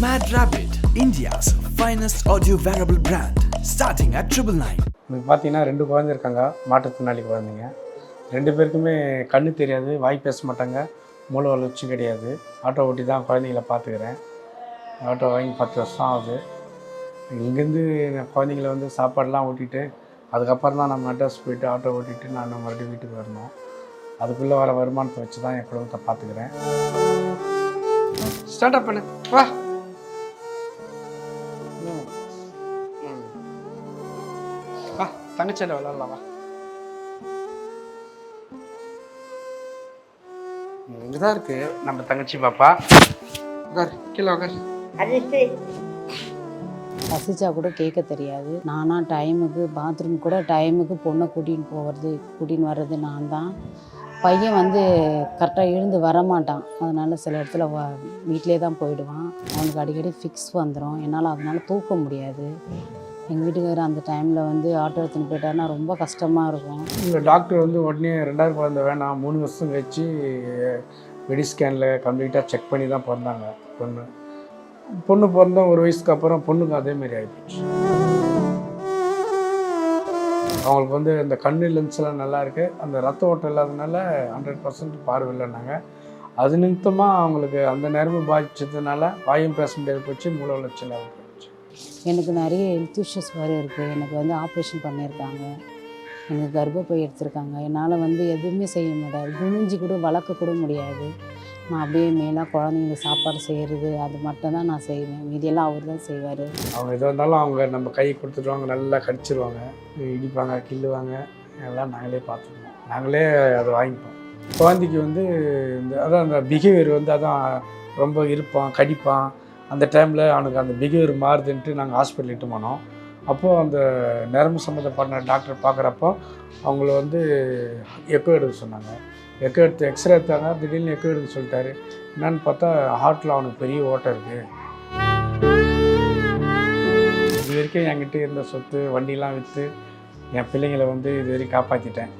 Mad Rabbit, India's finest audio wearable brand, starting at 999. எனக்கு பார்த்தீங்கன்னா 2 குழந்தை இருக்காங்க, மாற்றுத்திறனாளி குழந்தைங்க. 2 பேருக்குமே கண்ணு தெரியாது, வாய் பேச மாட்டாங்க, மூளை வளர்ச்சியும் கிடையாது. ஆட்டோ ஓட்டி தான் குழந்தைங்கள பார்த்துக்கிறேன். ஆட்டோ வாங்கி 10 வருஷம் ஆகுது. இங்கேருந்து குழந்தைங்கள வந்து சாப்பாடெலாம் ஊட்டிட்டு அதுக்கப்புறம் தான் நம்ம அட்ரஸ் போயிட்டு ஆட்டோ ஓட்டிட்டு நான் மறுபடியும் வீட்டுக்கு வரணும். அதுக்குள்ளே வர வருமானத்தை வச்சு தான் என் குடும்பத்தை பார்த்துக்கிறேன். ஸ்டார்ட் அப் பண்ணு வா. வா தங்கச்சியில் விளாட்லாம் வா. இங்கதான் இருக்கு நம்ம தங்கச்சி பாப்பா. உட்கார் கீழே உட்கார். பசிச்சா கூட கேட்க தெரியாது. நானாக டைமுக்கு பாத்ரூம் கூட டைமுக்கு பொண்ணை கூட்டின்னு வர்றது நான் தான். பையன் வந்து கரெக்டாக எழுந்து வரமாட்டான். அதனால் சில இடத்துல வீட்டிலே தான் போயிடுவான். அவனுக்கு அடிக்கடி ஃபிக்ஸ் வந்துடும். என்னால் அதனால் தூக்க முடியாது. எங்கள் வீட்டுக்காரர் அந்த டைமில் வந்து ஆட்டோ எடுத்துன்னு போயிட்டாருன்னா ரொம்ப கஷ்டமாக இருக்கும். இந்த டாக்டர் வந்து உடனே 2வது குழந்தை வேணாம், 3 வருஷம் கழிச்சு மெடிஸ்கேனில் கம்ப்ளீட்டாக செக் பண்ணி தான் பிறந்தாங்க. பொண்ணு பிறந்த 1 வயசுக்கு அப்புறம் பொண்ணுக்கு அதேமாரி ஆகிடுச்சு. அவங்களுக்கு வந்து இந்த கண்ணு லென்ஸ்லாம் நல்லா இருக்குது, அந்த ரத்த ஓட்டம் இல்லாதனால 100% பார்வை இல்லைன்னாங்க. அது நிமித்தமாக அவங்களுக்கு அந்த நரம்பு பாதிச்சதுனால வாயும் பேச முடியாது போச்சு, மூளை வளர்ச்சியில் போச்சு. எனக்கு நிறைய ஹெல்த் இஷ்யூஸ் வேறு இருக்குது. எனக்கு வந்து ஆப்ரேஷன் பண்ணியிருக்காங்க, எனக்கு கர்ப்பப்பை எடுத்திருக்காங்க. என்னால் வந்து எதுவுமே செய்ய முடியாது, குனிஞ்சு கூட வளர்க்க கூட முடியாது. நான் அப்படியே மேலே குழந்தைங்களுக்கு சாப்பாடு செய்கிறது அது மட்டும்தான் நான் செய்வேன். மீதியெல்லாம் அவர் தான் செய்வார். அவங்க எதாக இருந்தாலும் அவங்க நம்ம கை கொடுத்துடுவாங்க, நல்லா கடிச்சிருவாங்க, இடிப்பாங்க, கிள்ளுவாங்க, எல்லாம் நாங்களே பார்த்துக்குவோம், நாங்களே அதை வாங்கிப்போம். குழந்தைக்கு வந்து அதான் அந்த பிஹேவியர் வந்து அதான் ரொம்ப இருப்பான், கடிப்பான். அந்த டைமில் அவனுக்கு அந்த பிஹேவியர் மாறுதுன்ட்டு நாங்கள் ஹாஸ்பிட்டல் இட்டு போனோம். அப்போது அந்த நரம்பு சம்மந்தப்பட்ட டாக்டர் பார்க்குறப்போ அவங்கள வந்து எக்கோ எடுக்க சொன்னாங்க. எக்கோ எடுத்து எக்ஸ்ரே எடுத்தாங்க. திடீர்னு எக்கோ எடுக்க சொல்லிட்டாரு. என்னன்னு பார்த்தா ஹார்ட்டில் அவனுக்கு பெரிய ஓட்டம் இருக்குது. இது வரைக்கும் என்கிட்ட இருந்த சொத்து வண்டிலாம் விற்று என் பிள்ளைங்களை வந்து இது வரைக்கும் காப்பாற்றிட்டேன்.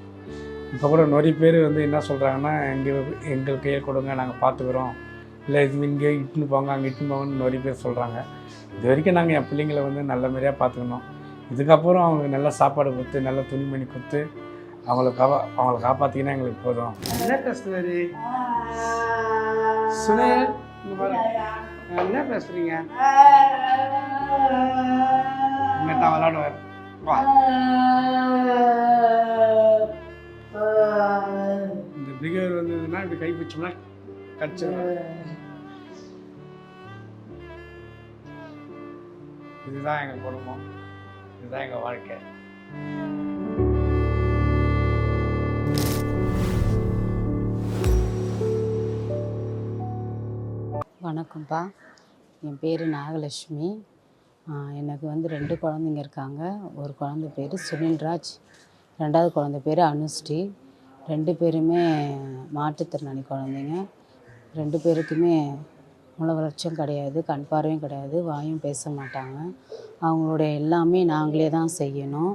இப்போ கூட நிறைய பேர் வந்து என்ன சொல்கிறாங்கன்னா, எங்கள் கையில் கொடுங்க, நாங்கள் பார்த்துக்குறோம், இல்லை இது இங்கே இட்டுன்னு போங்க, அங்கே இட்டுன்னு போங்கன்னு நிறைய பேர் சொல்கிறாங்க. இது வரைக்கும் நாங்கள் என் பிள்ளைங்களை வந்து நல்ல மாதிரியாக பார்த்துக்கணும். இதுக்கப்புறம் அவங்களுக்கு நல்ல சாப்பாடு கொடுத்து, நல்ல துணிமணி கொடுத்து அவங்கள காப்பாற்றிங்கன்னா எங்களுக்கு போதும். என்ன பேசுறாரு சுனில்? என்ன பேசுறீங்க? தான் விளாடுவார். வா. இந்த பிகேவியர் வந்ததுன்னா இப்படி கை பிடிச்சோம்னா கடிச்சிடும். இதுதான் எங்கள் குடும்பம், இதுதான் எங்கள் வாழ்க்கை. வணக்கம்ப்பா, என் பேர் நாகலட்சுமி. எனக்கு வந்து 2 குழந்தைங்க இருக்காங்க. ஒரு குழந்தை பேர் சுனில்ராஜ், 2வது குழந்தை பேர் அனுஸ்ரீ. 2 பேருமே மாற்றுத்திறனாளி குழந்தைங்க. 2 பேருக்குமே மூளை வளர்ச்சியும் கிடையாது, கண் பார்வையும் கிடையாது, வாயும் பேச மாட்டாங்க. அவங்களுடைய எல்லாமே நாங்களே தான் செய்யணும்.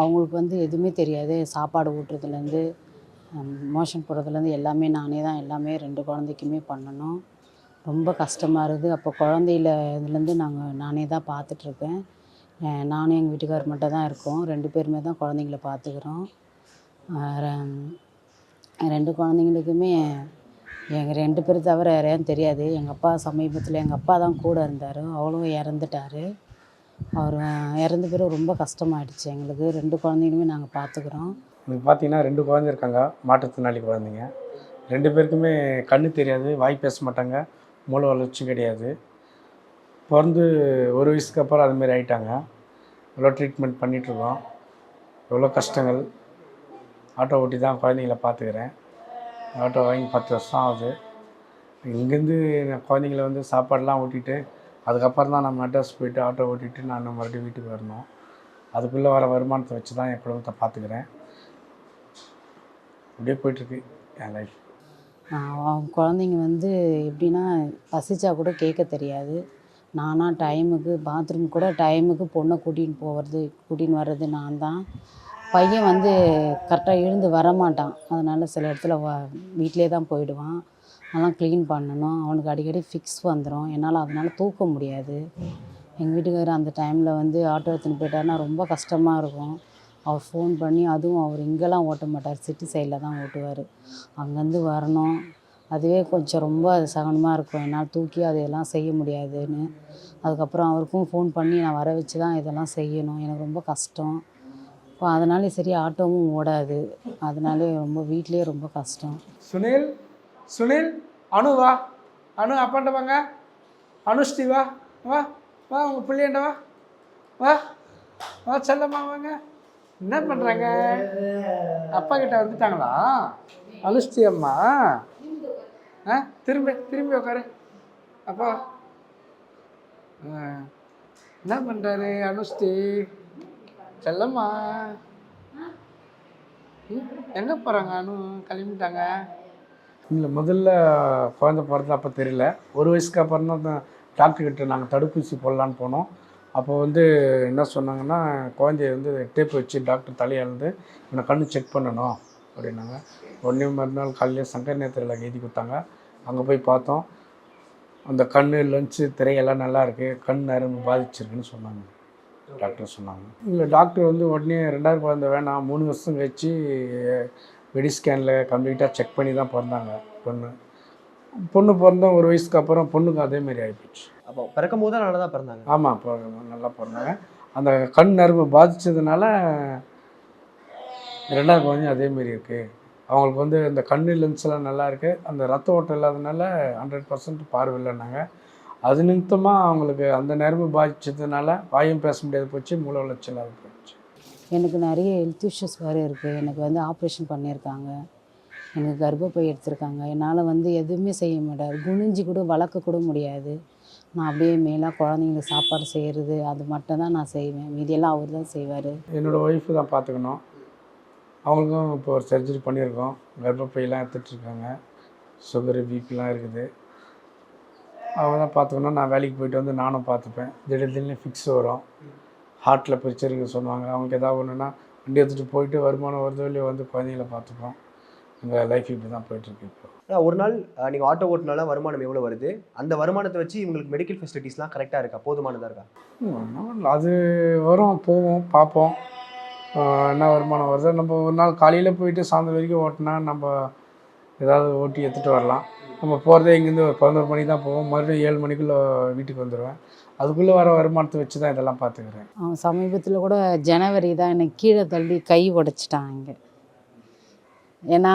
அவங்களுக்கு வந்து எதுவுமே தெரியாது. சாப்பாடு ஊட்டுறதுலேருந்து மோஷன் போடுறதுலேருந்து எல்லாமே நானே தான் எல்லாமே 2 குழந்தைக்குமே பண்ணணும். ரொம்ப கஷ்டமாக இருக்குது. அப்போ இதுலேருந்து நானே தான் பார்த்துட்ருக்கேன். நானும் எங்கள் வீட்டுக்காரர் மட்டும் தான் இருக்கோம். 2 பேருமே தான் குழந்தைங்கள பார்த்துக்குறோம். 2 குழந்தைங்களுக்குமே எங்கள் 2 பேர் தவிர யாரையும் தெரியாது. எங்கள் அப்பா சமீபத்தில் எங்கள் அப்பா தான் கூட இருந்தார், அவரும் இறந்துட்டார். அவர் இறந்த பிறகு ரொம்ப கஷ்டமாயிடுச்சு எங்களுக்கு. 2 குழந்தைங்களுமே நாங்கள் பார்த்துக்குறோம். எனக்கு பார்த்தீங்கன்னா 2 குழந்தை இருக்காங்க, மாற்றுத்திறனாளி குழந்தைங்க. 2 பேருக்குமே கண்ணு தெரியாது, வாய் பேச மாட்டாங்க, மூளை வளர்ச்சியும் கிடையாது. பிறந்து 1 வயசுக்கு அப்புறம் அதுமாரி ஆகிட்டாங்க. எவ்வளோ ட்ரீட்மெண்ட் பண்ணிகிட்ருக்கோம், எவ்வளோ கஷ்டங்கள். ஆட்டோ ஓட்டி தான் குழந்தைங்கள பார்த்துக்கிறேன். ஆட்டோ வாங்கி 10 வருஷம் ஆகுது. இங்கேருந்து குழந்தைங்கள வந்து சாப்பாடெலாம் ஊட்டிட்டு அதுக்கப்புறம் தான் நம்ம அட்ரஸ் போயிட்டு ஆட்டோ ஓட்டிட்டு நான் மறுபடியும் வீட்டுக்கு வரணும். அதுக்குள்ளே வர வருமானத்தை வச்சு தான் என் குடும்பத்தை பார்த்துக்கிறேன். அப்படியே போயிட்டுருக்கு என் லைஃப். அவங்க குழந்தைங்க வந்து எப்படின்னா பசிச்சா கூட கேட்க தெரியாது. நானாக டைமுக்கு பாத்ரூம் கூட டைமுக்கு பொண்ணை கூட்டின்னு வர்றது நான் தான். பையன் வந்து கரெக்டாக எழுந்து வரமாட்டான். அதனால் சில இடத்துல வீட்டிலே தான் போயிடுவான். அதெல்லாம் க்ளீன் பண்ணணும். அவனுக்கு அடிக்கடி ஃபிக்ஸ் வந்துடும். என்னால் அதனால் தூக்க முடியாது. எங்கள் வீட்டுக்காரர் அந்த டைமில் வந்து ஆட்டோ எடுத்துன்னு போயிட்டாருன்னா ரொம்ப கஷ்டமாக இருக்கும். அவர் ஃபோன் பண்ணி, அதுவும் அவர் இங்கெல்லாம் ஓட்ட மாட்டார், சிட்டி சைடில் தான் ஓட்டுவார். அங்கேருந்து வரணும். அதுவே கொஞ்சம் ரொம்ப சகனமாக இருக்கும். என்னால் தூக்கி அதையெல்லாம் செய்ய முடியாதுன்னு. அதுக்கப்புறம் அவருக்கும் ஃபோன் பண்ணி நான் வர வச்சு தான் இதெல்லாம் செய்யணும். எனக்கு ரொம்ப கஷ்டம். இப்போ அதனாலே சரி ஆட்டோவும் ஓடாது. அதனாலே ரொம்ப வீட்லேயே ரொம்ப கஷ்டம். சுனில், சுனில், அனு வா, அனு அப்பாண்ட வாங்க, அனுஷ்டி வா, வா வா, உங்கள் பிள்ளையாண்ட வா, வா வா செல்லம்மா வாங்க. என்ன பண்ணுறாங்க? அப்பா கிட்ட வந்துட்டாங்களா அனுஷ்டி அம்மா? ஆ திரும்பி திரும்பி உட்காரு. அப்பா என்ன பண்ணுறாரு அனுஷ்டி? செல்லம்மா எங்கே போகிறாங்க? அனு கிளம்பிட்டாங்க. இல்லை, முதல்ல குழந்த பிறந்த அப்போ தெரியல. 1 வயசுக்கு அப்புறம் தான் டாக்டர்கிட்ட நாங்கள் தடுப்பூசி போடலான்னு போனோம். அப்போ வந்து என்ன சொன்னாங்கன்னா, குழந்தைய வந்து டேப் வச்சு டாக்டர் தலையிலேருந்து என்னை கண்ணு செக் பண்ணணும் அப்படின்னாங்க. உடனே மறுநாள் காலையில் சங்கர் நேத்திரையில் எழுதி கொடுத்தாங்க. அங்கே போய் பார்த்தோம். அந்த கண் லென்ஸு திரையெல்லாம் நல்லா இருக்குது, கண் நரம்பு பாதிச்சிருக்குன்னு சொன்னாங்க, டாக்டர் சொன்னாங்க. இல்லை, டாக்டர் வந்து உடனே 2வது குழந்தை வேணாம், 3 வருஷம் கழிச்சு வெடி ஸ்கேனில் கம்ப்ளீட்டாக செக் பண்ணி தான் பிறந்தாங்க பொண்ணு பிறந்தோம். 1 வயசுக்கு அப்புறம் பொண்ணுக்கு அதேமாரி ஆகிப்போச்சு. அப்போ பிறக்கும் போது நல்லா தான் பிறந்தாங்க. ஆமாம், நல்லா பிறந்தாங்க. அந்த கண் நரம்பு பாதித்ததுனால 2வது குழந்தையும் அதேமாரி இருக்குது. அவங்களுக்கு வந்து இந்த கண் லென்ஸ்லாம் நல்லா இருக்குது, அந்த ரத்த ஓட்டம் இல்லாதனால 100% பார்வை இல்லைன்னாங்க. அது நிமித்தமாக அவங்களுக்கு அந்த நரம்பு பாதித்ததுனால வாயும் பேச முடியாது போச்சு, மூளை வளர்ச்சி இல்லாத போயிடுச்சு. எனக்கு நிறைய ஹெல்த் இஷ்யூஸ் வேறு இருக்குது. எனக்கு வந்து ஆப்ரேஷன் பண்ணியிருக்காங்க. எனக்கு கர்ப்பப்பை எடுத்திருக்காங்க. என்னால் வந்து எதுவுமே செய்ய முடியாது. குனிஞ்சு கூட வளர்க்க கூட முடியாது. நான் அப்படியே மேலாக குழந்தைங்களுக்கு சாப்பாடு செய்கிறது அது மட்டும் தான் நான் செய்வேன். மீதியெல்லாம் அவர் தான் செய்வார். என்னோடய ஒய்ஃபு தான் பார்த்துக்கணும். அவங்களுக்கும் இப்போ ஒரு சர்ஜரி பண்ணியிருக்கோம். கர்ப்பப்பையெல்லாம் எடுத்துகிட்ருக்காங்க. சுகரு, பிபிலாம் இருக்குது. அவங்க தான் பார்த்துக்கணும். நான் வேலைக்கு போயிட்டு வந்து நானும் பார்த்துப்பேன். திடீர்னு ஃபிக்ஸ் வரும், ஹார்ட்டில் பிரச்சனை இருக்குது சொல்லுவாங்க. அவங்களுக்கு எதாவது ஒன்றுன்னா வண்டி எடுத்துகிட்டு போயிட்டு வருமானம் வருதோ இல்லையோ வந்து குழந்தைங்கள பார்த்துப்போம். எங்கள் லைஃப் இப்படி தான் போயிட்டுருக்கு. இப்போ ஒரு நாள் நீங்கள் ஆட்டோ ஓட்டுனால வருமானம் எவ்வளோ வருது? அந்த வருமானத்தை வச்சு இவங்களுக்கு மெடிக்கல் ஃபெசிலிட்டிஸ்லாம் கரெக்டாக இருக்கா, போதுமானதாக இருக்கா? அது வரும், போவோம், பார்ப்போம் என்ன வருமானம் வருது. நம்ம ஒரு நாள் காலையில் போயிட்டு சாயந்தரம் வரைக்கும் ஓட்டினா நம்ம ஏதாவது ஓட்டி எடுத்துகிட்டு வரலாம். நம்ம போகிறதே இங்கேருந்து ஒரு 11 மணிக்கு தான் போவோம். மறுபடியும் 7 மணிக்குள்ளே வீட்டுக்கு வந்துடுவேன். அதுக்குள்ளே வர வருமானத்தை வச்சு தான் இதெல்லாம் பார்த்துக்கிறேன். அவன் சமீபத்தில் கூட ஜனவரி தான் எனக்கு கீழே தள்ளி கை உடைச்சிட்டான் இங்கே. ஏன்னா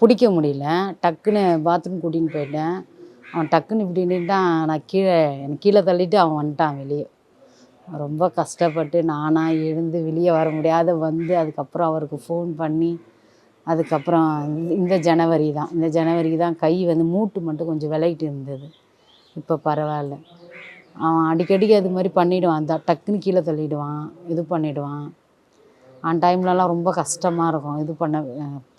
பிடிக்க முடியல. டக்குன்னு பாத்ரூம் கூட்டின்னு போயிட்டேன். அவன் டக்குன்னு இப்படி நின்ட்டான். நான் எனக்கு கீழே தள்ளிட்டு அவன் வந்துட்டான் வெளியே. ரொம்ப கஷ்டப்பட்டு நானாக எழுந்து வெளியே வர முடியாத வந்து அதுக்கப்புறம் அவருக்கு ஃபோன் பண்ணி அதுக்கப்புறம் இந்த ஜனவரிக்கு தான் கை வந்து மூட்டு மட்டும் கொஞ்சம் விளையிட்டு இருந்தது. இப்போ பரவாயில்ல. அவன் அடிக்கடிக்கு அது மாதிரி பண்ணிவிடுவான். டக்குன்னு கீழே தள்ளிடுவான், இது பண்ணிவிடுவான். அந்த டைம்லலாம் ரொம்ப கஷ்டமாக இருக்கும். இது பண்ண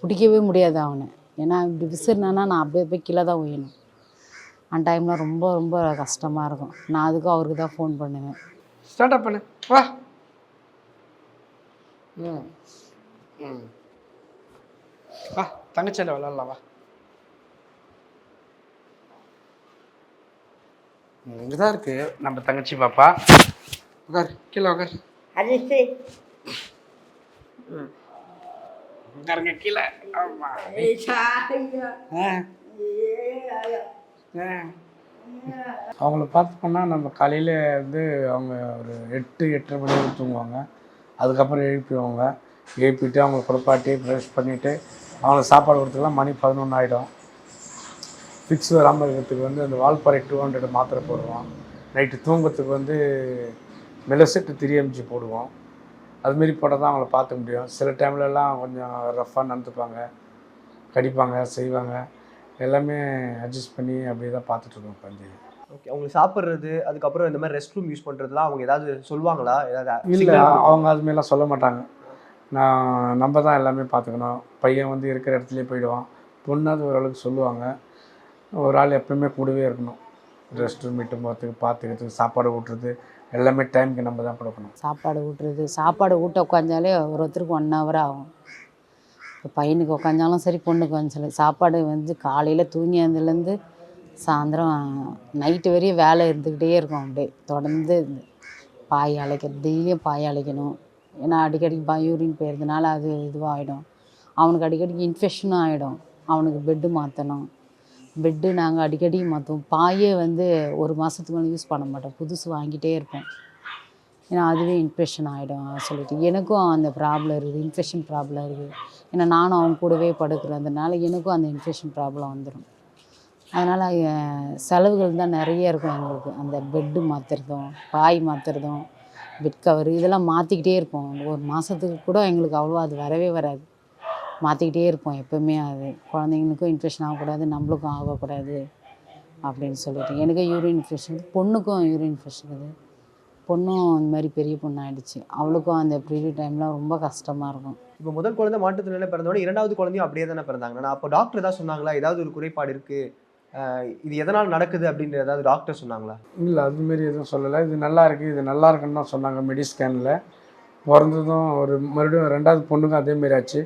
பிடிக்கவே முடியாது அவனை. ஏன்னா இப்படி விசிறினானா நான் அப்படியே போய் கீழே தான் உயணும். அந்த டைமில் ரொம்ப ரொம்ப கஷ்டமாக இருக்கும். நான் அதுக்கும் அவருக்கு தான் ஃபோன் பண்ணுவேன். ஸ்டார்ட் பண்ணு வா. ம் ம் வா, தங்கச்சியில் விளாட்லாம் வா. இங்கே தான் இருக்குது நம்ம தங்கச்சி பாப்பா. உட்கார், கீழே உட்கார். உட்காருங்க கீழே. ஆமாம். அவங்கள பார்த்துப்போன்னா நம்ம காலையில் வந்து அவங்க ஒரு 8-8:30 மணி வரைக்கும் தூங்குவாங்க. அதுக்கப்புறம் எழுப்பிடுவாங்க. எழுப்பிட்டு அவங்கள குளிப்பாட்டி ப்ரஷ் பண்ணிவிட்டு அவங்களுக்கு சாப்பாடு கொடுத்துக்கலாம். மணி 11 ஆகிடும். ஃபிக்ஸ் வராமல் இருக்கிறதுக்கு வந்து அந்த வால்பாறை 200 மாத்திரை போடுவோம். நைட்டு தூங்குறதுக்கு வந்து மெலசெட்டு 3 mg போடுவோம். அதுமாரி போட்டால் தான் அவங்கள பார்த்துக்க முடியும். சில டைம்லலாம் கொஞ்சம் ரஃப்பாக நடந்துப்பாங்க, கடிப்பாங்க, செய்வாங்க. எல்லாமே அட்ஜஸ்ட் பண்ணி அப்படியே தான் பார்த்துட்ருக்கோம் குழந்தைய. ஓகே, அவங்க சாப்பிட்றது அதுக்கப்புறம் இந்த மாதிரி ரெஸ்ட் ரூம் யூஸ் பண்ணுறதுலாம் அவங்க ஏதாவது சொல்லுவாங்களா? ஏதாவது இல்லை, அவங்க அதுமாரிலாம் சொல்ல மாட்டாங்க. நம்ம தான் எல்லாமே பார்த்துக்கணும். பையன் வந்து இருக்கிற இடத்துலையே போயிடுவான். பொண்ணாவது ஓரளவுக்கு சொல்லுவாங்க. ஒரு ஆள் எப்பவுமே கூடவே இருக்கணும். ரெஸ்ட் ரூம் விட்டு போகிறதுக்கு, பார்த்துக்கிறதுக்கு, சாப்பாடு ஊட்டுறது எல்லாமே டைமுக்கு நம்ம தான் கொடுக்கணும். சாப்பாடு ஊட்ட உட்காந்தாலே ஒருத்தருக்கு 1 hour ஆகும். பையனுக்கு உக்காந்தாலும் சரி பொண்ணுக்கு வந்து சரி சாப்பாடு வந்து காலையில் தூங்கினதுலேருந்து சாயந்தரம் நைட்டு வரையும் வேலை இருந்துக்கிட்டே இருக்கும். அப்படியே தொடர்ந்து பாய் அழைக்கிறது, டெய்லியும் பாய் அழைக்கணும். ஏன்னா அடிக்கடி யூரின் போயிருந்தனால அது இதுவாகிடும். அவனுக்கு அடிக்கடி இன்ஃபெக்ஷனும் ஆகிடும். அவனுக்கு பெட்டு மாற்றணும். பெட்டு நாங்கள் அடிக்கடி மாற்றுவோம். பாயே வந்து ஒரு மாதத்துக்கு மேலே யூஸ் பண்ண மாட்டோம், புதுசு வாங்கிட்டே இருப்போம். ஏன்னா அதுவே இன்ஃபெக்ஷன் ஆகிடும் சொல்லிட்டு எனக்கும் அந்த ப்ராப்ளம் இருக்குது, இன்ஃபெக்ஷன் ப்ராப்ளம் இருக்குது. ஏன்னா நானும் அவங்க கூடவே படுக்கிறதுனால எனக்கும் அந்த இன்ஃபெக்ஷன் ப்ராப்ளம் வந்துடும். அதனால் செலவுகள் தான் நிறைய இருக்கும் எங்களுக்கு. அந்த பெட்டு மாற்றுறதும், பாய் மாற்றுறதும், பெட் கவர் இதெல்லாம் மாற்றிக்கிட்டே இருப்போம். ஒரு மாதத்துக்கு கூட எங்களுக்கு அவ்வளோ அது வரவே வராது. மாற்றிக்கிட்டே இருப்போம் எப்போவுமே. அது குழந்தைங்களுக்கும் இன்ஃபெக்ஷன் ஆகக்கூடாது, நம்மளுக்கும் ஆகக்கூடாது அப்படின்னு சொல்லிட்டு. எனக்கும் யூரின் இன்ஃபெக்ஷன், பொண்ணுக்கும் யூரின் இன்ஃபெக்ஷன் இருக்குது. பொண்ணும் இந்த மாதிரி பெரிய பொண்ணு ஆகிடுச்சு. அவளுக்கும் அந்த பீரியட் டைமில் ரொம்ப கஷ்டமாக இருக்கும். இப்போ முதல் குழந்தை மாற்றுத்திறனால பிறந்தோட 2வது குழந்தையும் அப்படியே தானே பிறந்தாங்க. நான் அப்போ டாக்டர் ஏதாவது சொன்னாங்களா, ஏதாவது ஒரு குறைபாடு இருக்குது, இது எதனால் நடக்குது அப்படின்ற ஏதாவது டாக்டர் சொன்னாங்களா? இல்லை, அதுமாரி எதுவும் சொல்லலை. இது நல்லா இருக்குது, இது நல்லா இருக்குன்னு தான் சொன்னாங்க. மெடிஸ்கேனில் பிறந்ததும் ஒரு மறுபடியும் 2வது பொண்ணுக்கும் அதேமாரி ஆச்சு.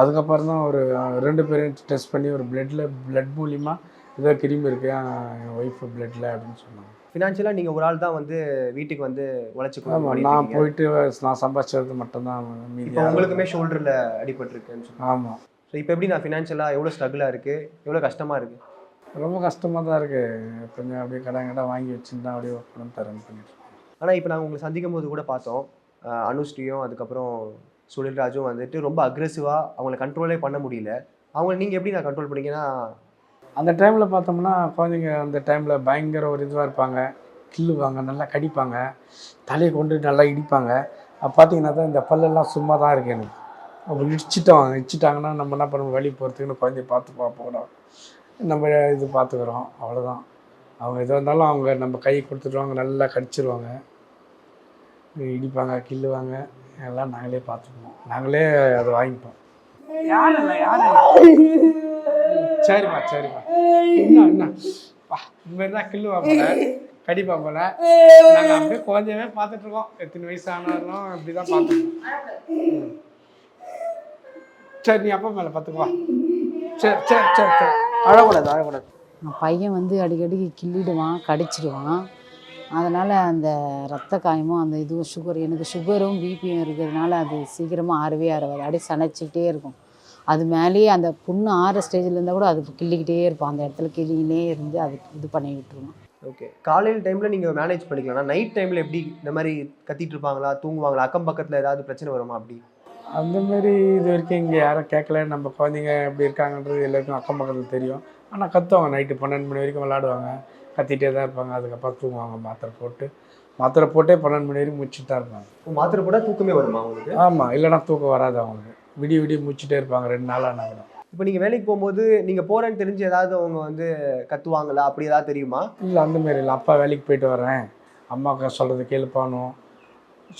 அதுக்கப்புறம் தான் ஒரு 2 பேரையும் டெஸ்ட் பண்ணி ஒரு பிளட் மூலிமா ஏதோ கிருமி இருக்குது என் ஒய்ஃபு பிளட்டில் அப்படின்னு சொன்னாங்க. ஃபினான்ஷியலாக நீங்கள் ஒரு ஆள் தான் வந்து வீட்டுக்கு வந்து உழைச்சி ஆமாம், நான் போயிட்டு நான் சம்பாதிச்சது மட்டும்தான் மீதி. இப்போ உங்களுக்குமே ஷோல்டரில் அடிபட்டுருக்குன்னு சொன்னேன். ஆமாம். ஸோ இப்போ எப்படி நான் ஃபினான்ஷியலாக எவ்வளோ ஸ்ட்ரகிளாக இருக்குது, எவ்வளோ கஷ்டமாக இருக்குது? ரொம்ப கஷ்டமாக தான் இருக்குது. கொஞ்சம் அப்படியே கடன் வாங்கி வச்சுருந்தா அப்படியே பணம் தரேன்னு பண்ணிட்டுருக்கோம். ஆனால் இப்போ நாங்கள் உங்களை சந்திக்கும் போது கூட பார்த்தோம், அனுஸ்ரீயும் அதுக்கப்புறம் சுனில்ராஜும் வந்துட்டு ரொம்ப அக்ரெசிவாக அவங்கள கண்ட்ரோலே பண்ண முடியல. அவங்கள நீங்கள் எப்படி நான் கண்ட்ரோல் பண்ணிங்கன்னா? அந்த டைமில் பார்த்தோம்னா குழந்தைங்க அந்த டைமில் பயங்கர ஒரு இதுவாக இருப்பாங்க, கிள்ளுவாங்க, நல்லா கடிப்பாங்க, தலையை கொண்டு நல்லா இடிப்பாங்க. அப்போ பார்த்தீங்கன்னா தான் இந்த பல்லெல்லாம் சும்மா தான் இருக்குது எனக்கு. அப்போ இடிச்சிட்டாங்கன்னா நம்ம என்ன பண்ணுவோம், வெளியே போகிறதுக்குன்னு குழந்தைய பார்ப்போம், நம்ம இது பார்த்துக்குறோம், அவ்வளோதான். அவங்க எதாக இருந்தாலும் அவங்க நம்ம கை கொடுத்துடுவாங்க, நல்லா கடிச்சிருவாங்க, இடிப்பாங்க, கிள்ளுவாங்க, எல்லாம் நாங்களே பார்த்துக்குவோம், நாங்களே அதை வாங்கிப்போம். யாரும் இல்லை. சரிம்மா என்ன வா, இனிமேல் தான் கிள்ளுவா போல, கடிப்பா போல. நாங்கள் அப்படியே குழந்தையவே பார்த்துட்ருக்கோம். எத்தனை வயசு ஆனாலும் இப்படி தான் பார்த்துக்கோம். சரி, நீ அப்பா மேலே பார்த்துக்குவா. சரி அழக்கூடாது. பையன் வந்து அடிக்கடி கிள்ளிடுவான், கடிச்சிடுவான். அதனால் அந்த ரத்த காயமும் அந்த இதுவும் சுகர், எனக்கு சுகரும் பிபியும் இருக்கிறதுனால அது சீக்கிரமாக ஆறவே ஆறாது, அப்படியே சனைச்சிக்கிட்டே இருக்கும். அது மேலேயே அந்த புண்ணு ஆற ஸ்டேஜில் இருந்தால் கூட அது கிள்ளிக்கிட்டே இருப்பான். அந்த இடத்துல கிள்ளிக்கினே இருந்து அது இது பண்ணி விட்டுருவான். ஓகே, காலையில் டைமில் நீங்கள் மேனேஜ் பண்ணிக்கலாம். நைட் டைமில் எப்படி இந்த மாதிரி கத்திட்டு இருப்பாங்களா, தூங்குவாங்களா, அக்கம் பக்கத்தில் ஏதாவது பிரச்சனை வருமா? அப்படி அந்தமாரி இது வரைக்கும் இங்கே யாரும் கேட்கல. நம்ம குழந்தைங்க எப்படி இருக்காங்கன்றது எல்லாருக்கும் அக்கம் பக்கத்தில் தெரியும். ஆனால் கத்துவாங்க, நைட்டு 12 மணி வரைக்கும் விளாடுவாங்க, கத்திகிட்டே தான் இருப்பாங்க. அதுக்கப்புறம் தூங்குவாங்க. மாத்திரை போட்டே 12 மணி வரைக்கும் முடிச்சுட்டு தான் இருப்பாங்க. மாத்திரை போட்டால் தூக்கமே வருமா அவங்களுக்கு? ஆமாம், இல்லைனா தூக்கம் வராது அவங்களுக்கு. விடிய முடிச்சுட்டே இருப்பாங்க 2 நாளாக கூட. இப்போ நீங்கள் வேலைக்கு போகும்போது நீங்கள் போகிறேன்னு தெரிஞ்சு ஏதாவது அவங்க வந்து கத்துவாங்களா, அப்படி ஏதாவது தெரியுமா? இல்லை, அந்தமாரி இல்லை. அப்பா வேலைக்கு போயிட்டு வரேன், அம்மாவுக்கு சொல்கிறது கேளுப்பானும்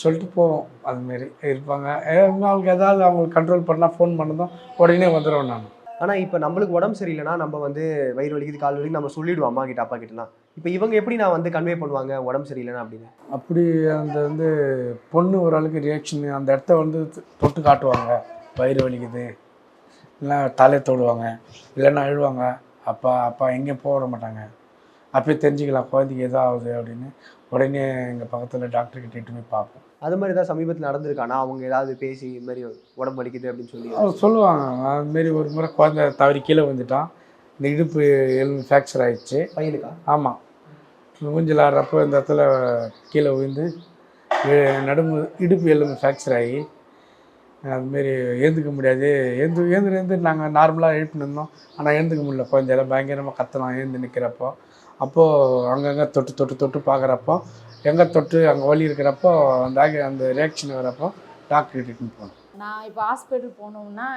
சொல்லிட்டு போவோம். அதுமாரி இருப்பாங்க. அவங்களுக்கு ஏதாவது அவங்களுக்கு கண்ட்ரோல் பண்ணால் ஃபோன் பண்ணதும் உடனே வந்துடுவேன் நான். ஆனால் இப்போ நம்மளுக்கு உடம்பு சரியில்லைன்னா நம்ம வந்து வயிறு வலிக்குது, கால் வலிக்கு நம்ம சொல்லிவிடுவோம் அம்மா கிட்ட, அப்பா கிட்டலாம். இப்போ இவங்க எப்படி நான் வந்து கன்வே பண்ணுவாங்க உடம்பு சரியில்லைன்னா அப்படின்னு? அப்படி அந்த வந்து பொண்ணு ஓரளவுக்கு ரியாக்ஷன் அந்த இடத்த வந்து தொட்டு காட்டுவாங்க, வயிறு வலிக்குது, இல்லைன்னா தலையை தொடுவாங்க, இல்லைன்னா அழுவாங்க. அப்பா எங்கேயும் போக விட மாட்டாங்க. அப்பயே தெரிஞ்சுக்கலாம் குழந்தைக்கு எதோ ஆகுது அப்படின்னு. உடனே எங்கள் பக்கத்தில் டாக்டர்கிட்ட இட்டு போய் பார்ப்போம். அது மாதிரி ஏதாவது சமீபத்தில் நடந்திருக்கானா? அவங்க ஏதாவது பேசி இது மாதிரி உடம்பு வலிக்குது அப்படின்னு சொல்லி அவங்க சொல்லுவாங்க. அதுமாரி ஒரு முறை குழந்தை தவறி கீழே வந்துட்டான், இந்த இடுப்பு எலும்பு ஃப்ராக்சர் ஆகிடுச்சு பையனுக்கா? ஆமாம், ஊஞ்சல் ஆடுறப்போ இந்த இடத்துல கீழே விழுந்து இடுப்பு எலும்பு ஃப்ராக்சர் ஆகி அதுமாரி ஏந்துக்க முடியாது. ஏந்து நாங்கள் நார்மலாக எழுப்பினிருந்தோம். ஆனால் எழுந்துக்க முடியல. குழந்தையில பயங்கரமாக கத்தலாம் ஏந்து நிற்கிறப்போ. அப்போது அங்கங்கே தொட்டு பார்க்குறப்போ, எங்கே தொட்டு அங்கே வலி இருக்கிறப்போ அந்த ரியாக்ஷன் வரப்போ டாக்டர்கிட்ட போனோம். நான் இப்போ ஹாஸ்பிட்டல் போனோம்னா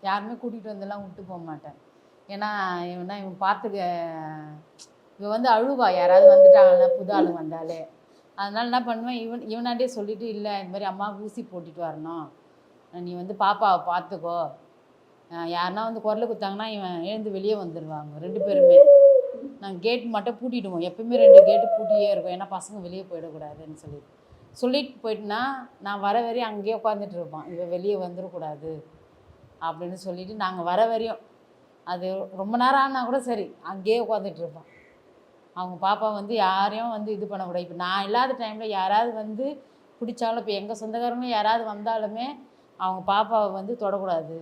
யாருமே கூட்டிகிட்டு வந்தெல்லாம் விட்டு போக மாட்டேன். ஏன்னா இவன் பார்த்துக்க, இவன் வந்து அழுவா யாராவது வந்துட்டாங்கன்னா, புது ஆளு வந்தாலே. அதனால் என்ன பண்ணுவேன், இவனாண்டே சொல்லிவிட்டு, இல்லை இந்த மாதிரி அம்மாவுக்கு ஊசி போட்டுட்டு வரணும், நீ வந்து பாப்பாவை பார்த்துக்கோ. யாருன்னா வந்து குரல் கொடுத்தாங்கன்னா இவன் எழுந்து வெளியே வந்துடுவாங்க 2 பேருமே. நாங்கள் கேட் மட்டும் பூட்டிடுவோம். எப்போயுமே 2 கேட்டு பூட்டியே இருக்கும். ஏன்னா பசங்க வெளியே போயிடக்கூடாதுன்னு சொல்லிட்டு போயிட்டுனா நான் வர வரையும் அங்கேயே உட்காந்துட்டு இருப்பான். இவன் வெளியே வந்துடக்கூடாது அப்படின்னு சொல்லிட்டு நாங்கள் வர வரையும் அது ரொம்ப நேரம் ஆனால் கூட சரி அங்கேயே உட்காந்துட்டு இருப்போம். அவங்க பாப்பா வந்து யாரையும் வந்து இது பண்ணக்கூடாது. இப்போ நான் இல்லாத டைமில் யாராவது வந்து பிடிச்சாலும், இப்போ எங்கள் சொந்தக்காரங்க யாராவது வந்தாலுமே அவங்க பாப்பாவை வந்து தொடக்கூடாது.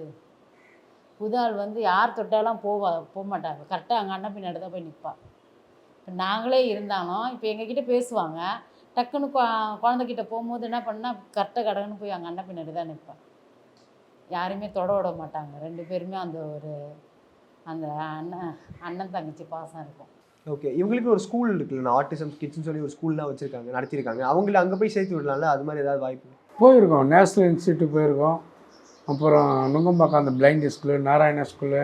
புது ஆள் வந்து யார் தொட்டாலும் போக மாட்டாங்க. கரெக்டாக அங்கே அண்ணன் பின்னாடி தான் போய் நிற்பா. இப்போ நாங்களே இருந்தாலும் இப்போ எங்ககிட்ட பேசுவாங்க, டக்குன்னு குழந்தைகிட்ட போகும்போது என்ன பண்ணால் கரெக்டாக கடன்னு போய் அங்கே அண்ணன் பின்னாடி தான் நிற்பேன். யாரையுமே தொட விட மாட்டாங்க. 2 பேருமே அந்த ஒரு அந்த அண்ணன் தங்கச்சி பாசம் இருக்கும். ஓகே, இவங்களுக்கு ஒரு ஸ்கூல் இருக்குல்ல, ஆட்டிசம் கிட்ஸ்னு சொல்லி ஒரு ஸ்கூல்லாம் வச்சுருக்காங்க, நடத்தியிருக்காங்க. அவங்கள அங்கே போய் சேர்த்து விடலாம்ல, அது மாதிரி ஏதாவது வாய்ப்பு? போயிருக்கோம், நேஷ்னல் இன்ஸ்டியூட்டு போயிருக்கோம். அப்புறம் நுங்கம்பாக்கம் அந்த blind school, Narayana school,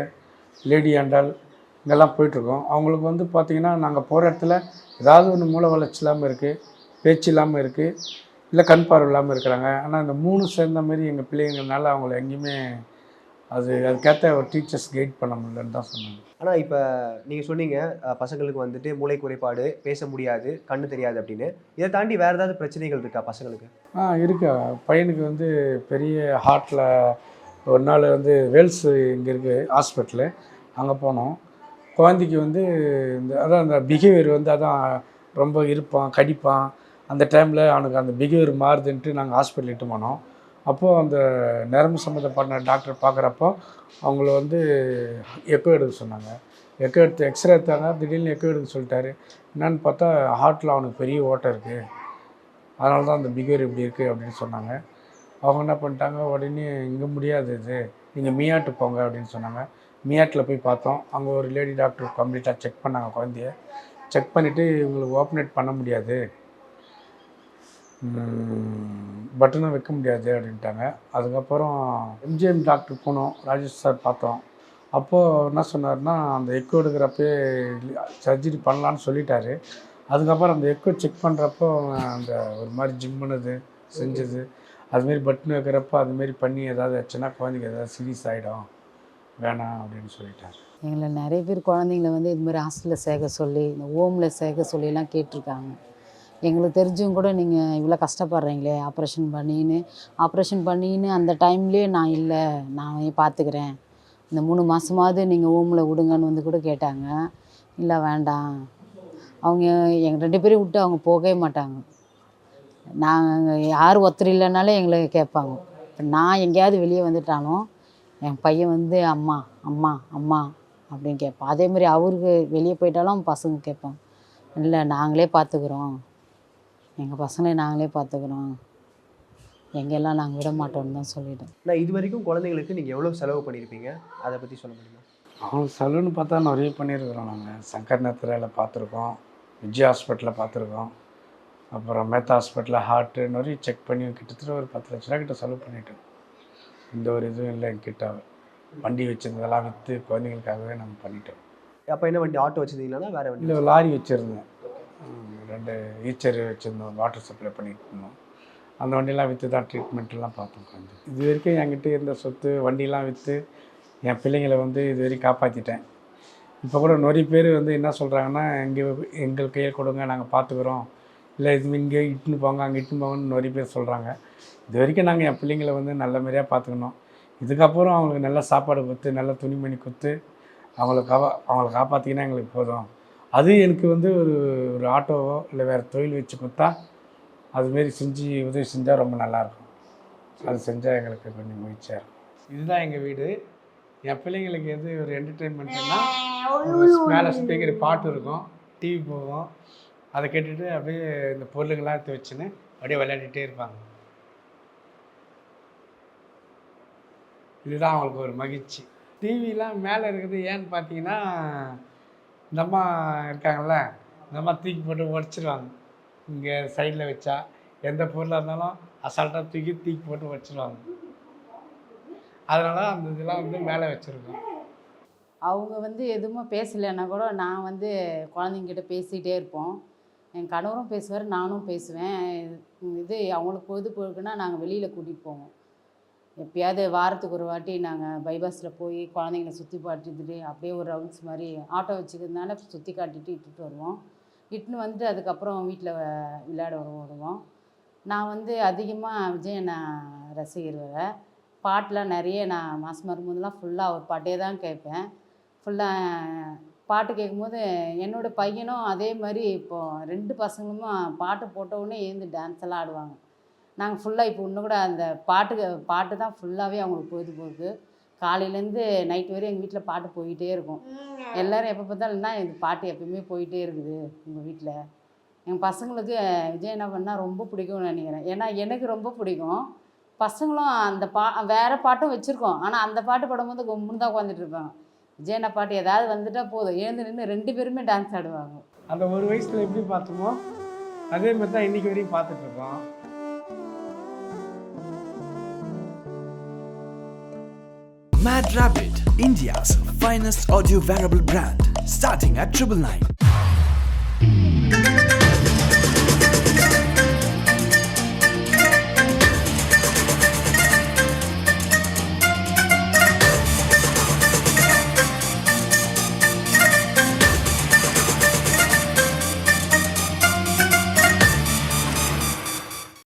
lady Andal இங்கெல்லாம் போயிட்டுருக்கோம். அவங்களுக்கு வந்து பார்த்திங்கன்னா நாங்கள் போகிற இடத்துல ஏதாவது ஒன்று மூளை வளர்ச்சி இல்லாமல் இருக்குது, பேச்சு இல்லாமல் இருக்குது, இல்லை கண் பார்வை இல்லாமல் இருக்கிறாங்க. ஆனால் இந்த 3 சேர்ந்த மாதிரி எங்கள் பிள்ளைங்கனால அவங்கள எங்கேயுமே அதுக்கேற்ற ஒரு டீச்சர்ஸ் கைட் பண்ண முடியலன்னு தான் சொன்னாங்க. ஆனால் இப்போ நீங்கள் சொன்னீங்க பசங்களுக்கு வந்துட்டு மூளை குறைபாடு, பேச முடியாது, கண்ணு தெரியாது அப்படின்னு. இதை தாண்டி வேறு ஏதாவது பிரச்சனைகள் இருக்கா பசங்களுக்கு? இருக்கா. பையனுக்கு வந்து பெரிய ஹார்ட்டில் ஒரு நாள் வந்து வேல்ஸ் இங்கே இருக்குது ஹாஸ்பிட்டலு, அங்கே போனோம். குழந்தைக்கு வந்து அந்த பிஹேவியர் வந்து ரொம்ப இருப்பான், கடிப்பான். அந்த டைமில் அவனுக்கு அந்த பிஹேவியர் மாறுதுன்ட்டு நாங்கள் ஹாஸ்பிட்டல் இட்டு போனோம். அப்போது அந்த நரம்பு சம்மந்தப்பட்ட டாக்டர் பார்க்குறப்போ அவங்கள வந்து எக்கோ எடுக்க சொன்னாங்க. எக்கோ எடுத்து எக்ஸ்ரே எடுத்தாங்க. திடீர்னு எக்கோ எடுக்க சொல்லிட்டாரு. என்னன்னு பார்த்தா ஹார்ட்டில் அவனுக்கு பெரிய ஓட்டை இருக்குது, அதனால தான் அந்த பிஹேவியர் இப்படி இருக்குது அப்படின்னு சொன்னாங்க. அவங்க என்ன பண்ணிட்டாங்க, உடனே இங்கே முடியாது, இது நீங்கள் மீயாட்டு போங்க அப்படின்னு சொன்னாங்க. மீயாட்டில் போய் பார்த்தோம். அங்கே ஒரு லேடி டாக்டர் கம்ப்ளீட்டாக செக் பண்ணாங்க குழந்தைய. செக் பண்ணிவிட்டு இவங்களுக்கு ஓப்பனேட் பண்ண முடியாது, பட்டனும் வைக்க முடியாது அப்படின்ட்டாங்க. அதுக்கப்புறம் எம்ஜிஎம் டாக்டர் போனோம், ராஜேஷ் சார் பார்த்தோம். அப்போது என்ன சொன்னார்னா, அந்த எக்கோ எடுக்கிறப்பே சர்ஜரி பண்ணலான்னு சொல்லிட்டாரு. அதுக்கப்புறம் அந்த எக்கோ செக் பண்ணுறப்போ அந்த ஒரு மாதிரி ஜிம்முனது செஞ்சது, அதுமாரி பட்டன் வைக்கிறப்போ அதுமாரி பண்ணி ஏதாவது ஆச்சுன்னா குழந்தைக்கு ஏதாவது சீரியஸ் ஆகிடும், வேணாம் அப்படின்னு சொல்லிட்டார். எங்களை நிறைய பேர் குழந்தைங்கள வந்து இதுமாதிரி ஹாஸ்டலில் சேர்க்க சொல்லி, இந்த ஹோமில் சேர்க்க சொல்லிலாம் கேட்டிருக்காங்க. எங்களுக்கு தெரிஞ்சவங்க கூட நீங்கள் இவ்வளோ கஷ்டப்படுறீங்களே, ஆப்ரேஷன் பண்ணின்னு அந்த டைம்லேயே நான் இல்லை, நான் பார்த்துக்கிறேன், இந்த 3 மாதமாவது நீங்கள் ஹோமில் விடுங்கன்னு வந்து கூட கேட்டாங்க. இல்லை வேண்டாம், அவங்க எங்கள் 2 பேரையும் விட்டு அவங்க போகவே மாட்டாங்க. நாங்கள் யார் ஒருத்தர் இல்லைனாலே எங்களை கேட்பாங்க. இப்போ நான் எங்கேயாவது வெளியே வந்துட்டாலும் என் பையன் வந்து அம்மா அம்மா அம்மா அப்படின்னு கேட்பான். அதேமாதிரி அவருக்கு வெளியே போயிட்டாலும் பசங்க கேட்பாங்க, இல்லை நாங்களே பார்த்துக்குறோம், எங்கள் பசங்களை நாங்களே பார்த்துக்குறோம், எங்கெல்லாம் நாங்கள் விட மாட்டோம்னு தான் சொல்லிவிட்டோம். நான் இது வரைக்கும் குழந்தைங்களுக்கு நீங்கள் எவ்வளோ செலவு பண்ணியிருப்பீங்க, அதை பற்றி சொல்ல முடியுமா? அவங்களுக்கு செலவுன்னு பார்த்தா நிறைய பண்ணியிருக்கிறோம். நாங்கள் சங்கர் நேத்திரையில் பார்த்துருக்கோம், விஜய் ஹாஸ்பிட்டலில் பார்த்துருக்கோம், அப்புறம் மேத்தா ஹாஸ்பிட்டலில் ஹார்ட்டு நிறைய செக் பண்ணி கிட்டத்தட்ட ஒரு 10 லட்ச ரூபா கிட்ட செலவு பண்ணிட்டோம். இந்த ஒரு இதுவும் இல்லை என்கிட்ட. வண்டி வச்சுருந்ததெல்லாம் விற்று குழந்தைங்களுக்காகவே நாங்கள் பண்ணிட்டோம். அப்போ என்ன வண்டி, ஆட்டோ வச்சுருந்தீங்களா வேறு வண்டி? இல்லை, லாரி வச்சுருந்தேன், 2 ஈச்சர் வச்சுருந்தோம், வாட்டர் சப்ளை பண்ணிட்டு இருந்தோம். அந்த வண்டியெல்லாம் விற்று தான் ட்ரீட்மெண்ட்லாம் பார்த்தோம். கொஞ்சம் இது வரைக்கும் என்கிட்ட இருந்த சொத்து வண்டியெல்லாம் விற்று என் பிள்ளைங்களை வந்து இது வரைக்கும் காப்பாற்றிட்டேன். இப்போ கூட நிறைய பேர் வந்து என்ன சொல்கிறாங்கன்னா, எங்கள் கையில் கொடுங்க, நாங்கள் பார்த்துக்குறோம், இல்லை இது இங்கே இட்டுன்னு போங்க, அங்கே இட்டுன்னு போங்கன்னு நிறைய பேர் சொல்கிறாங்க. இது வரைக்கும் நாங்கள் என் பிள்ளைங்களை வந்து நல்ல மாதிரியாக பார்த்துக்கணும். இதுக்கப்புறம் அவங்களுக்கு நல்ல சாப்பாடு கொடுத்து, நல்ல துணிமணி கொடுத்து அவங்கள காப்பாற்றிக்கினா எங்களுக்கு போதும். அது எனக்கு வந்து ஒரு ஆட்டோவோ இல்லை வேறு தொழில் வச்சு கொடுத்தா அதுமாரி செஞ்சு உதவி செஞ்சால் ரொம்ப நல்லாயிருக்கும். அது செஞ்சால் எங்களுக்கு கொஞ்சம் மகிழ்ச்சியாக இருக்கும். இதுதான் எங்கள் வீடு. என் பிள்ளைங்களுக்கு எது ஒரு என்டர்டெயின்மெண்ட்னா, மேலே ஸ்பீக்கர் பாட்டு இருக்கும், டிவி போகும், அதை கேட்டுட்டு அப்படியே இந்த பொருளுங்களாம் எடுத்து வச்சுன்னு அப்படியே விளையாடிட்டே இருப்பாங்க. இதுதான் அவங்களுக்கு ஒரு மகிழ்ச்சி. டிவிலாம் மேலே இருக்குது ஏன்னு பார்த்தீங்கன்னா, இந்த அம்மா இருக்காங்கள்ல, இந்த அம்மா தூக்கி போட்டு உடச்சிருவாங்க. இங்கே சைடில் வச்சா எந்த பொருளாக இருந்தாலும் அசால்ட்டாக தூக்கி போட்டு உடச்சிருவாங்க. அதனால் அந்த இதெல்லாம் வந்து மேலே வச்சுருக்கோம். அவங்க வந்து எதுவுமே பேசலைன்னா கூட நான் வந்து குழந்தைங்கிட்ட பேசிகிட்டே இருப்போம். என் கணவரும் பேசுவார், நானும் பேசுவேன். இது அவங்களுக்கு பொழுதுபோக்குன்னா நாங்கள் வெளியில் கூட்டிகிட்டு போவோம். எப்பயாவது வாரத்துக்கு ஒரு வாட்டி நாங்கள் பைபாஸில் போய் குழந்தைங்கள சுற்றி பார்த்துட்டு அப்படியே ஒரு ரவுண்ட்ஸ் மாதிரி ஆட்டோ வச்சுக்கிறதுனால சுற்றி காட்டிட்டு இட்டுட்டு வருவோம். இட்டுன்னு வந்துட்டு அதுக்கப்புறம் வீட்டில் விளையாட வருவோம். நான் வந்து அதிகமாக விஜய் அண்ணா ரசிகர் வேறு. பாட்டெலாம் நிறைய நான் மாதமாக இருக்கும்போதெல்லாம் ஃபுல்லாக அவர் பாட்டே தான் கேட்பேன். ஃபுல்லாக பாட்டு கேட்கும்போது என்னோடய பையனும் அதே மாதிரி இப்போது 2 பசங்களும் பாட்டு போட்டவுடனே எழுந்து டான்ஸ் எல்லாம் ஆடுவாங்க. நாங்கள் ஃபுல்லாக இப்போ இன்னும் கூட அந்த பாட்டு தான் ஃபுல்லாகவே அவங்களுக்கு பொழுதுபோக்கு. காலையிலேருந்து நைட் வரையும் எங்கள் வீட்டில் பாட்டு போயிட்டே இருக்கும். எல்லோரும் எப்போ பார்த்தாலும்னா இது பாட்டு எப்பயுமே போயிட்டே இருக்குது உங்கள் வீட்டில். எங்கள் பசங்களுக்கு விஜய் என்ன பண்ணால் ரொம்ப பிடிக்கும்னு நினைக்கிறேன். ஏன்னா எனக்கு ரொம்ப பிடிக்கும். பசங்களும் அந்த வேறு பாட்டும் வச்சுருக்கோம். ஆனால் அந்த பாட்டு பாடும்போது கம்முன்னு தான் உட்காந்துட்டு இருப்பாங்க. விஜய் அண்ணா பாட்டு ஏதாவது வந்துட்டால் போதும் எழுந்து நின்று 2 பேருமே டான்ஸ் ஆடுவாங்க. அந்த ஒரு வயசில் எப்படி பார்த்தோமோ அதே மாதிரி தான் இன்றைக்கி வரையும் பார்த்துட்ருக்கோம். Mad Rabbit, India's finest audio wearable brand, starting at 999.